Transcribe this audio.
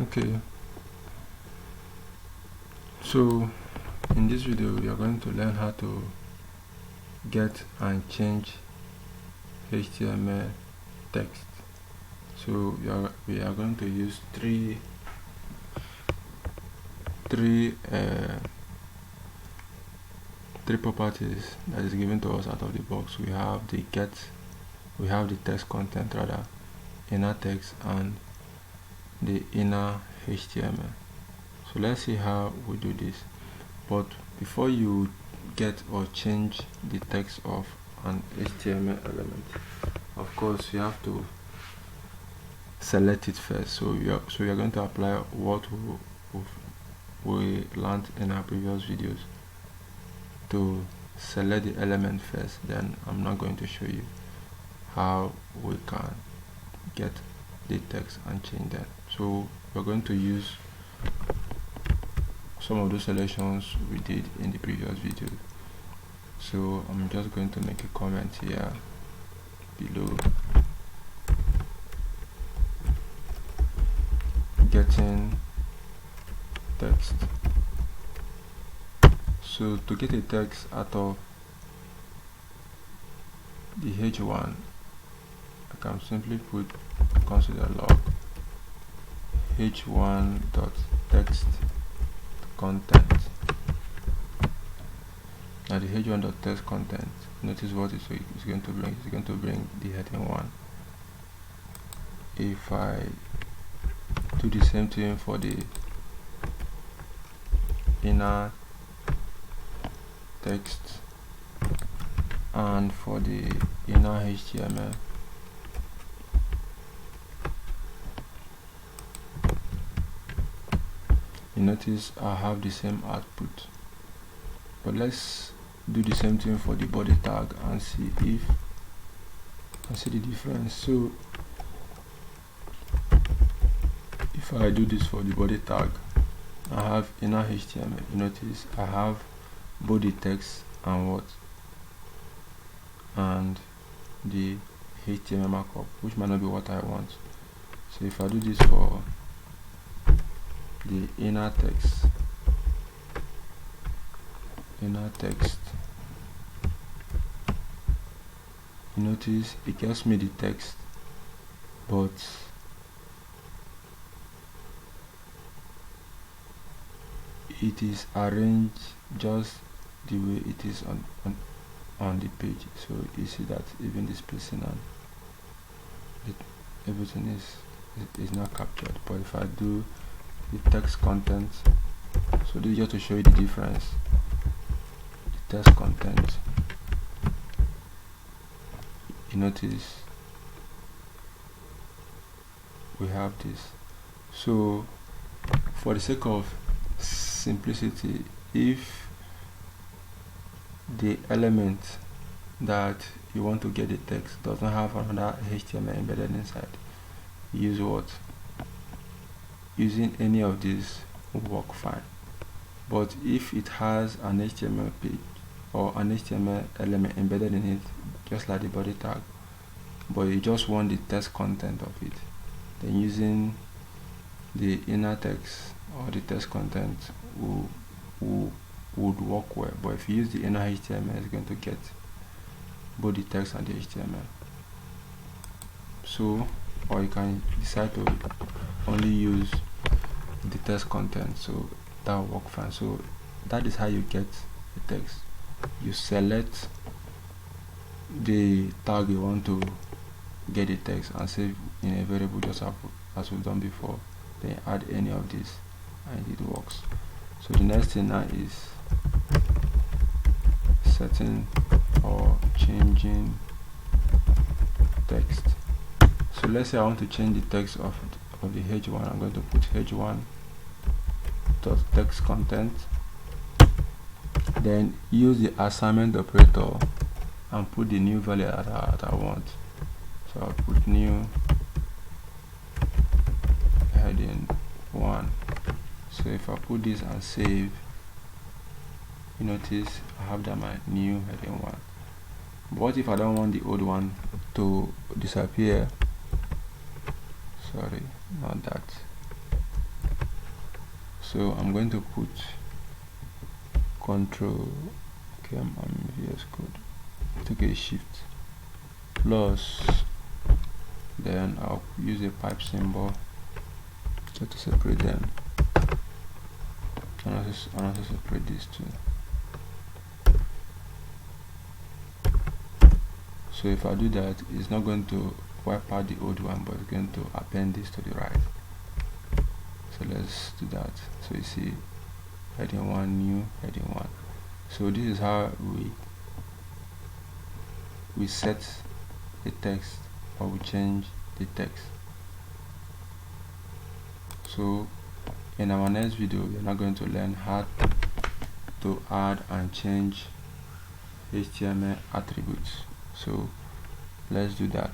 Okay, so in this video we are going to learn how to get and change HTML text. So we are going to use three properties that is given to us out of the box. We have the text content, rather inner text, and the inner HTML. So let's see how we do this. But before you get or change the text of an HTML element, of course you have to select it first. So we are going to apply what we learned in our previous videos to select the element first. Then I'm not going to show you how we can get the text and change that. So we're going to use some of those selections we did in the previous video. So I'm just going to make a comment here below, getting text. So to get a text out of the h1, I can simply consider log h1.text content. Now the h1.text content, notice what it's going to bring. It's going to bring the heading 1. If I do the same thing for the inner text and for the inner HTML, you notice I have the same output. But let's do the same thing for the body tag and see the difference. So if I do this for the body tag, I have inner HTML. You notice I have body text and the HTML markup, which might not be what I want. So if I do this for the inner text, you notice it gives me the text, but it is arranged just the way it is on the page. So you see that even the spacing and everything is not captured. But if I do the text content, so this is just to show you the difference. The text content, you notice we have this. So for the sake of simplicity, if the element that you want to get the text doesn't have another HTML embedded inside, use what? Using any of these will work fine. But if it has an HTML page or an HTML element embedded in it, just like the body tag, but you just want the text content of it, then using the inner text or the text content would work well. But if you use the inner HTML, it's going to get both the text and the HTML. So, or you can decide to only use the text content, so that will work fine. So that is how you get the text. You select the tag you want to get the text and save in a variable, just as we've done before. Then add any of this and it works. So the next thing now is setting or changing text. So let's say I want to change the text of the h1. I'm going to put h1.text content, then use the assignment operator and put the new value that I want. So I'll put new heading 1. So if I put this and save, you notice I have that my new heading 1. But what if I don't want the old one to disappear? Sorry, not that. So I'm going to put control, okay, I'm VS Code, take a shift plus, then I'll use a pipe symbol just to separate them, and also separate these two. So if I do that, it's not going to wipe out the old one, but it's going to append this to the right. So let's do that. So you see heading 1, new, heading 1. So this is how we set the text, or we change the text. So in our next video, we're now going to learn how to add and change HTML attributes. So let's do that.